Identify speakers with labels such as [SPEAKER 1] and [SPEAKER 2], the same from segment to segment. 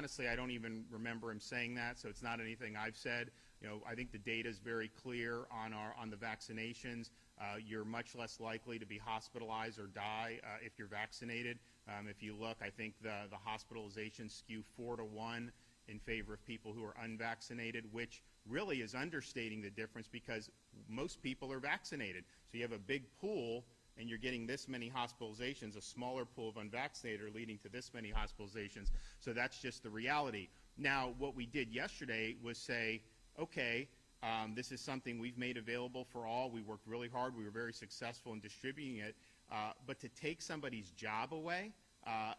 [SPEAKER 1] honestly, I don't even remember him saying that, so it's not anything I've said. I think the data is very clear on the vaccinations. You're much less likely to be hospitalized or die if you're vaccinated. If you look, I think the hospitalizations skew 4-to-1 in favor of people who are unvaccinated, which really is understating the difference because most people are vaccinated. So you have a big pool and you're getting this many hospitalizations, a smaller pool of unvaccinated are leading to this many hospitalizations. So that's just the reality. Now, what we did yesterday was say, okay, this is something we've made available for all. We worked really hard. We were very successful in distributing it. But to take somebody's job away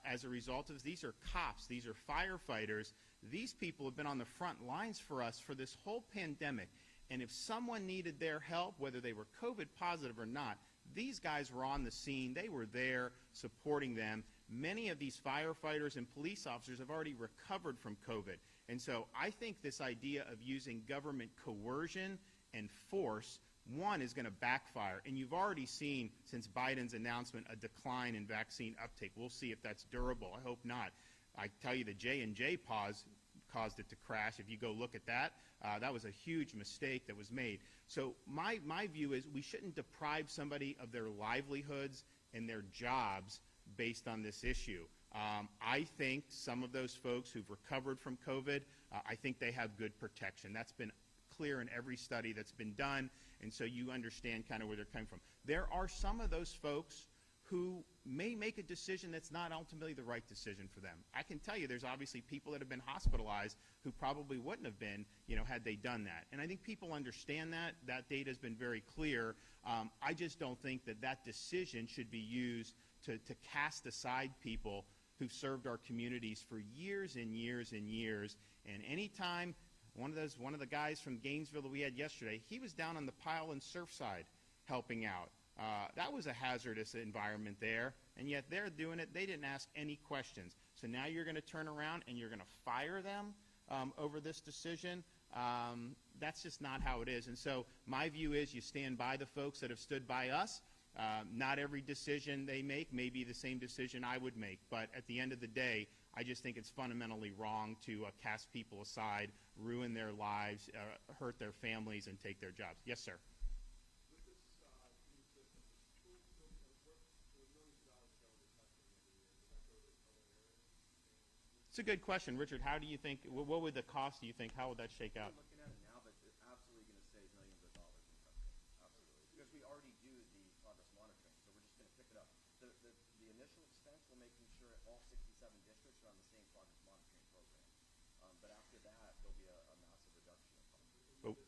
[SPEAKER 1] as a result of this, these are cops, these are firefighters. These people have been on the front lines for us for this whole pandemic. And if someone needed their help, whether they were COVID positive or not, these guys were on the scene. They were there supporting them. Many of these firefighters and police officers have already recovered from COVID. And so I think this idea of using government coercion and force, one, is going to backfire. And you've already seen, since Biden's announcement, a decline in vaccine uptake. We'll see if that's durable. I hope not. I tell you, the J&J pause caused it to crash. If you go look at that, that was a huge mistake that was made. So my view is we shouldn't deprive somebody of their livelihoods and their jobs based on this issue. I think some of those folks who've recovered from COVID, I think they have good protection. That's been clear in every study that's been done, and so you understand kind of where they're coming from. There are some of those folks who may make a decision that's not ultimately the right decision for them. I can tell you there's obviously people that have been hospitalized who probably wouldn't have been, had they done that. And I think people understand that. That data has been very clear. I just don't think that decision should be used to cast aside people who've served our communities for years and years and years. And anytime one of the guys from Gainesville that we had yesterday, he was down on the pile in Surfside helping out. That was a hazardous environment there, and yet they're doing it. They didn't ask any questions. So now you're going to turn around and you're going to fire them over this decision. That's just not how it is. And so my view is you stand by the folks that have stood by us. Not every decision they make may be the same decision I would make, but at the end of the day, I just think it's fundamentally wrong to cast people aside, ruin their lives, hurt their families, and take their jobs. Yes, sir. It's a good question, Richard. How do you think? What would the cost? Do you think? How would that shake out?
[SPEAKER 2] I'm looking at it now, but it's absolutely going to save millions of dollars in testing. Absolutely, because we already do the progress monitoring, so we're just going to pick it up. The initial expense will making sure all 67 districts are on the same progress monitoring program, but after that, there'll be a massive reduction in cost.
[SPEAKER 1] Oh.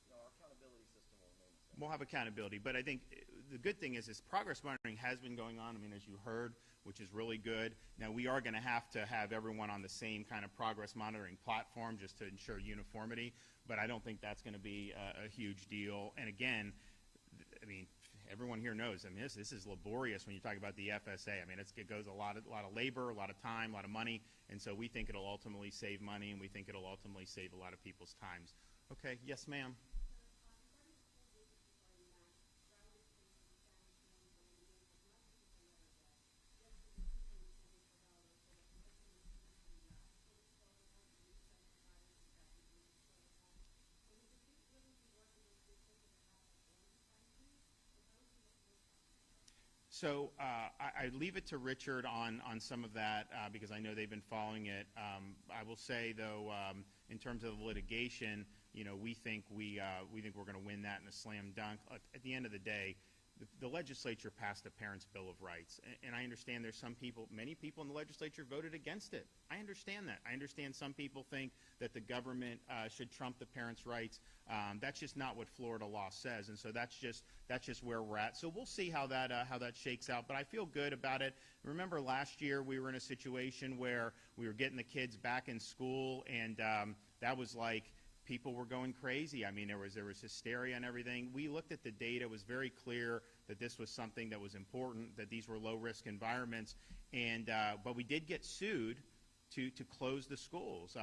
[SPEAKER 2] No, our accountability system will remain the same.
[SPEAKER 1] We'll have accountability, but I think the good thing is progress monitoring has been going on, as you heard, which is really good. Now, we are going to have everyone on the same kind of progress monitoring platform just to ensure uniformity, but I don't think that's going to be a huge deal. And again, everyone here knows, this is laborious when you talk about the FSA. It goes a lot of labor, a lot of time, a lot of money, and so we think it'll ultimately save money, and we think it'll ultimately save a lot of people's times. Okay, yes, ma'am. So I leave it to Richard on some of that because I know they've been following it. I will say, though, in terms of the litigation, we think we're going to win that in a slam dunk. At the end of the day, the legislature passed a Parents' Bill of Rights, and I understand there's many people in the legislature voted against it. I understand that. I understand some people think that the government should trump the parents' rights. That's just not what Florida law says, and so that's just where we're at. So we'll see how that shakes out. But I feel good about it. Remember last year we were in a situation where we were getting the kids back in school, and that was like people were going crazy. There was hysteria and everything. We looked at the data. It was very clear that this was something that was important, that these were low-risk environments. And but we did get sued to close the schools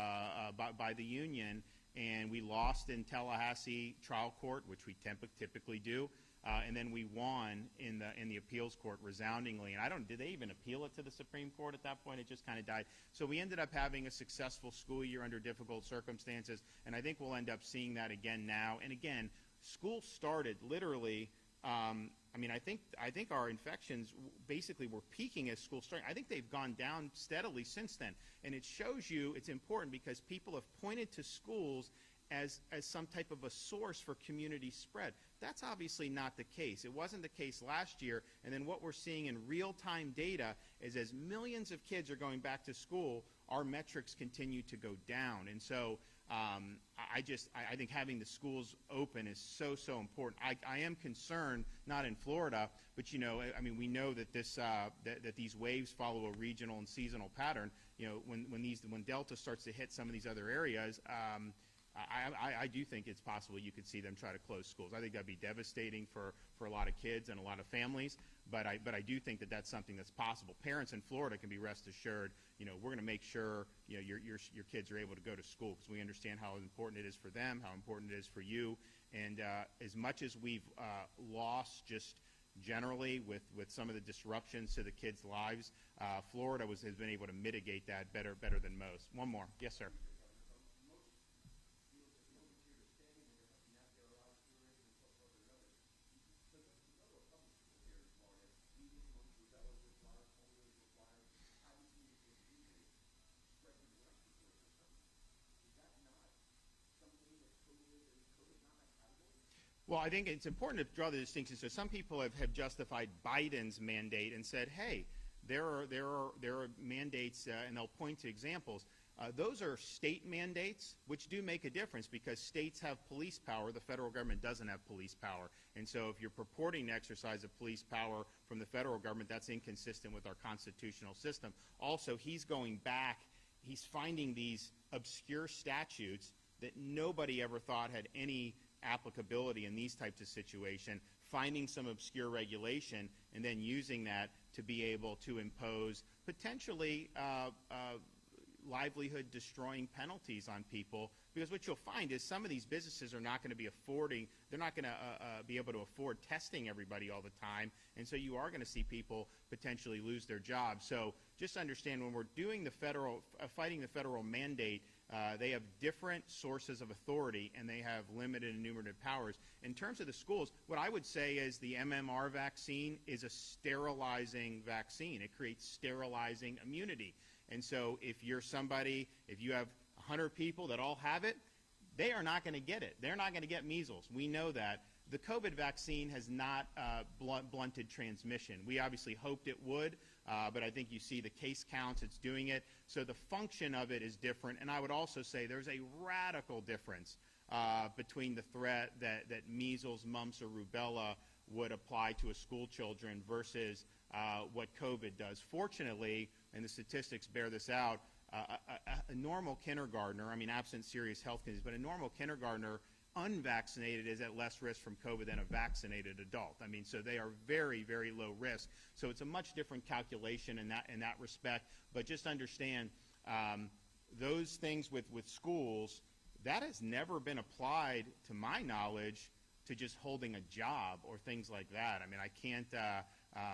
[SPEAKER 1] by the union, and we lost in Tallahassee trial court, which we typically do. and then we won in the appeals court resoundingly. And did they even appeal it to the Supreme Court at that point? It just kind of died. So we ended up having a successful school year under difficult circumstances, and I think we'll end up seeing that again now. And again, school started literally. I think our infections basically were peaking as school started. I think they've gone down steadily since then. And it shows you it's important because people have pointed to schools as some type of a source for community spread. That's obviously not the case. It wasn't the case last year. And then what we're seeing in real-time data is as millions of kids are going back to school, our metrics continue to go down. And so I think having the schools open is so important. I am concerned, not in Florida, but we know that that these waves follow a regional and seasonal pattern. When Delta starts to hit some of these other areas, I do think it's possible you could see them try to close schools. I think that'd be devastating for a lot of kids and a lot of families, but I do think that that's something that's possible. Parents in Florida can be rest assured, we're going to make sure your kids are able to go to school because we understand how important it is for them, how important it is for you, and as much as we've lost just generally with some of the disruptions to the kids' lives, Florida has been able to mitigate that better than most. One more. Yes, sir. Well, I think it's important to draw the distinction. So some people have justified Biden's mandate and said, hey, there are mandates, and they'll point to examples. Those are state mandates, which do make a difference because states have police power. The federal government doesn't have police power. And so if you're purporting to exercise a police power from the federal government, that's inconsistent with our constitutional system. Also, he's going back. He's finding these obscure statutes that nobody ever thought had any applicability in these types of situations, finding some obscure regulation, and then using that to be able to impose potentially livelihood-destroying penalties on people. Because what you'll find is some of these businesses are not going to be they're not going to be able to afford testing everybody all the time, and so you are going to see people potentially lose their jobs. So just understand when we're doing fighting the federal mandate, they have different sources of authority, and they have limited enumerative powers. In terms of the schools, what I would say is the MMR vaccine is a sterilizing vaccine. It creates sterilizing immunity. And so if you have 100 people that all have it, they are not going to get it. They're not going to get measles. We know that. The COVID vaccine has not blunted transmission. We obviously hoped it would, but I think you see the case counts, it's doing it. So the function of it is different. And I would also say there's a radical difference between the threat that measles, mumps, or rubella would apply to a school children versus what COVID does. Fortunately, and the statistics bear this out, a normal kindergartner, absent serious health conditions, but a normal kindergartner unvaccinated is at less risk from COVID than a vaccinated adult. So they are very, very low risk. So it's a much different calculation in that respect. But just understand those things with schools, that has never been applied, to my knowledge, to just holding a job or things like that. I can't,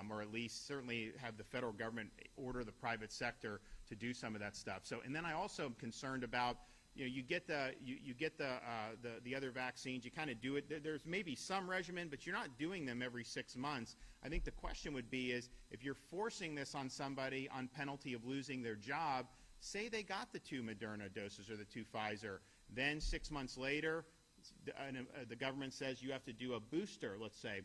[SPEAKER 1] or at least certainly have the federal government order the private sector to do some of that stuff. So, and then I also am concerned about, you get the other vaccines, you kind of do it. There's maybe some regimen, but you're not doing them every 6 months. I think the question would be is if you're forcing this on somebody on penalty of losing their job, say they got the 2 Moderna doses or the 2 Pfizer, then 6 months later, the government says you have to do a booster, let's say.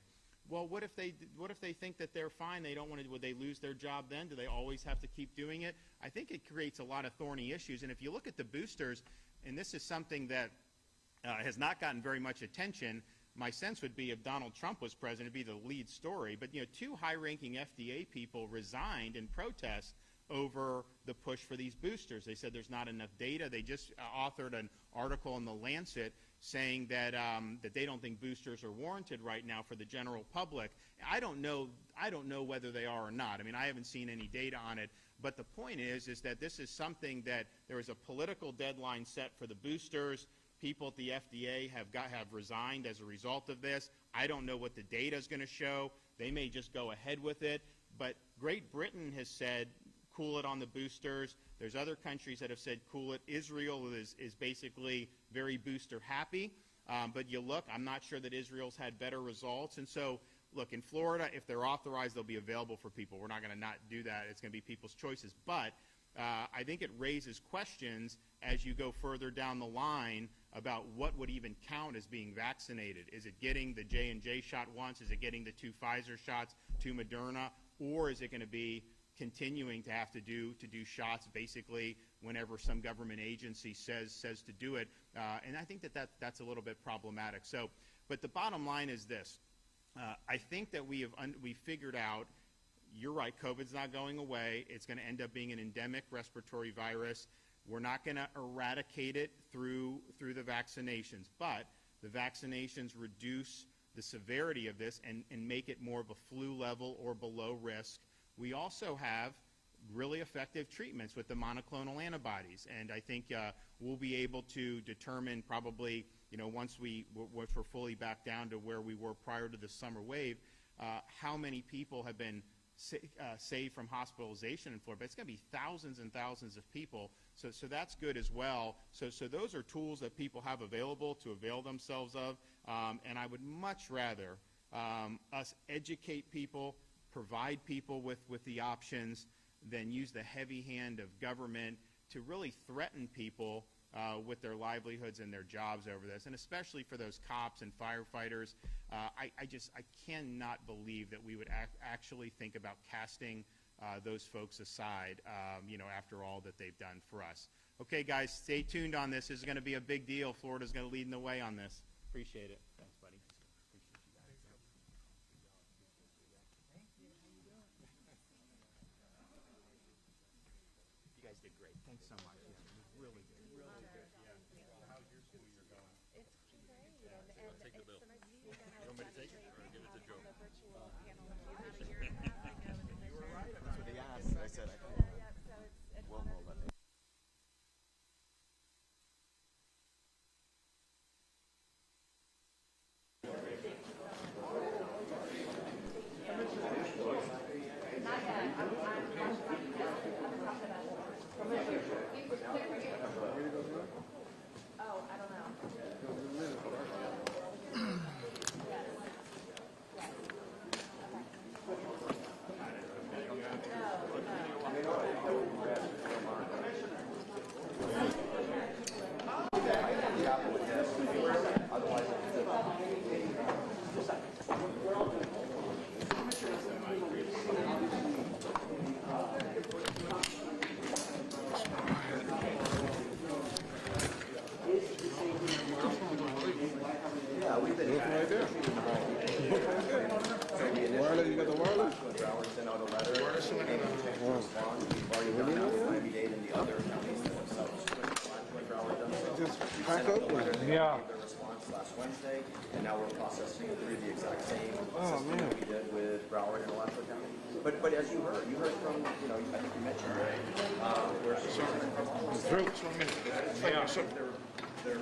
[SPEAKER 1] Well, what if they think that they're fine? They don't want to. Would they lose their job then? Do they always have to keep doing it? I think it creates a lot of thorny issues. And if you look at the boosters, and this is something that has not gotten very much attention, my sense would be if Donald Trump was president, it'd be the lead story. But 2 high-ranking FDA people resigned in protest over the push for these boosters. They said there's not enough data. They just authored an article in The Lancet saying that they don't think boosters are warranted right now for the general public. I don't know whether they are or not. I haven't seen any data on it. But the point is that this is something that there is a political deadline set for the boosters. people at the FDA have resigned as a result of this. I don't know what the data is going to show. They may just go ahead with it. But Great Britain has said, cool it on the boosters. There's other countries that have said, cool it. Israel is basically very booster happy. But you look, I'm not sure that Israel's had better results. And so, look, in Florida, if they're authorized, they'll be available for people. We're not going to not do that. It's going to be people's choices. But I think it raises questions as you go further down the line about what would even count as being vaccinated. Is it getting the J&J shot once? Is it getting the 2 Pfizer shots, 2 Moderna? Or is it going to be continuing to have to do shots basically whenever some government agency says to do it? And I think that's a little bit problematic. So, but the bottom line is this. I think that we figured out, you're right, COVID's not going away. It's going to end up being an endemic respiratory virus. We're not going to eradicate it through the vaccinations, but the vaccinations reduce the severity of this and make it more of a flu level or below risk. We also have really effective treatments with the monoclonal antibodies, and I think we'll be able to determine probably, once we're fully back down to where we were prior to the summer wave, how many people have been saved from hospitalization in Florida. But it's going to be thousands and thousands of people, so that's good as well. So those are tools that people have available to avail themselves of, and I would much rather us educate people, provide people with the options, than use the heavy hand of government to really threaten people with their livelihoods and their jobs over this, and especially for those cops and firefighters. I cannot believe that we would actually think about casting those folks aside, after all that they've done for us. Okay, guys, stay tuned on this. This is going to be a big deal. Florida's going to lead the way on this. Appreciate it. Thanks, buddy. You guys did great. Thanks so much. Yeah, it was really good. Really good. Yeah. How's your school year going?
[SPEAKER 3] It's great, and
[SPEAKER 4] Take the bill.
[SPEAKER 3] it's so nice to see you guys.
[SPEAKER 4] You want me to take it, or give it to Joe?
[SPEAKER 3] On the virtual panel that you had a year and a half ago with the
[SPEAKER 2] You were right.
[SPEAKER 3] mission.
[SPEAKER 2] That's what they asked. I said, I think.
[SPEAKER 3] Yeah, so it's
[SPEAKER 2] Well,
[SPEAKER 3] honored.
[SPEAKER 2] well,
[SPEAKER 3] Oh, I don't know.
[SPEAKER 2] yeah, we've been.
[SPEAKER 5] Right there. Wireless, you got the wireless?
[SPEAKER 2] Broward sent out a letter. We've already done out 90 days in the other counties that have subsequent. Broward done so.
[SPEAKER 5] Just
[SPEAKER 2] We
[SPEAKER 5] pack
[SPEAKER 2] sent out
[SPEAKER 5] up
[SPEAKER 2] the letter.
[SPEAKER 5] with it.
[SPEAKER 2] They
[SPEAKER 5] Yeah.
[SPEAKER 2] gave their response last Wednesday, and now we're processing through the exact same
[SPEAKER 5] Oh,
[SPEAKER 2] system that we did with Broward and Alachua County. But as you heard from, I think you mentioned, where
[SPEAKER 5] Through, 1 minute. Yeah, so.
[SPEAKER 2] they're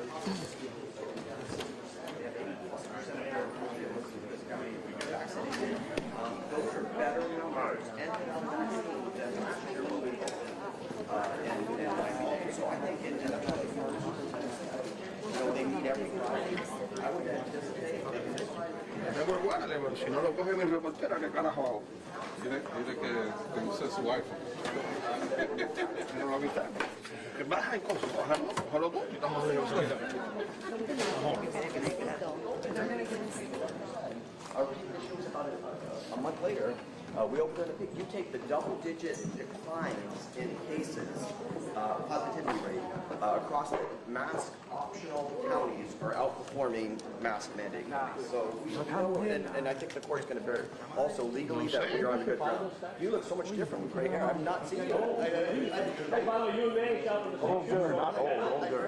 [SPEAKER 2] those are better numbers and vaccines than last year when we had. So I think in they meet every Friday. I would anticipate maybe this time.
[SPEAKER 5] Tengo el wireless, pero si no lo coge mi reportera, ¿qué carajo hago? Dile que use su iPhone. No lo avisar. Que baja en cosas, ojalá tú, y estamos en el
[SPEAKER 2] Our issue was about a month later. We opened a peak. You take the double-digit declines in cases, positivity rate, across the mask-optional counties are outperforming mask mandate counties. So we know, and I think the court is going to bear also legally that we are on good ground. You look so much different with gray hair. I've not seen you.
[SPEAKER 6] I follow you, man.
[SPEAKER 5] Old girl, not old, older.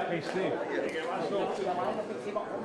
[SPEAKER 5] Hey, Steve.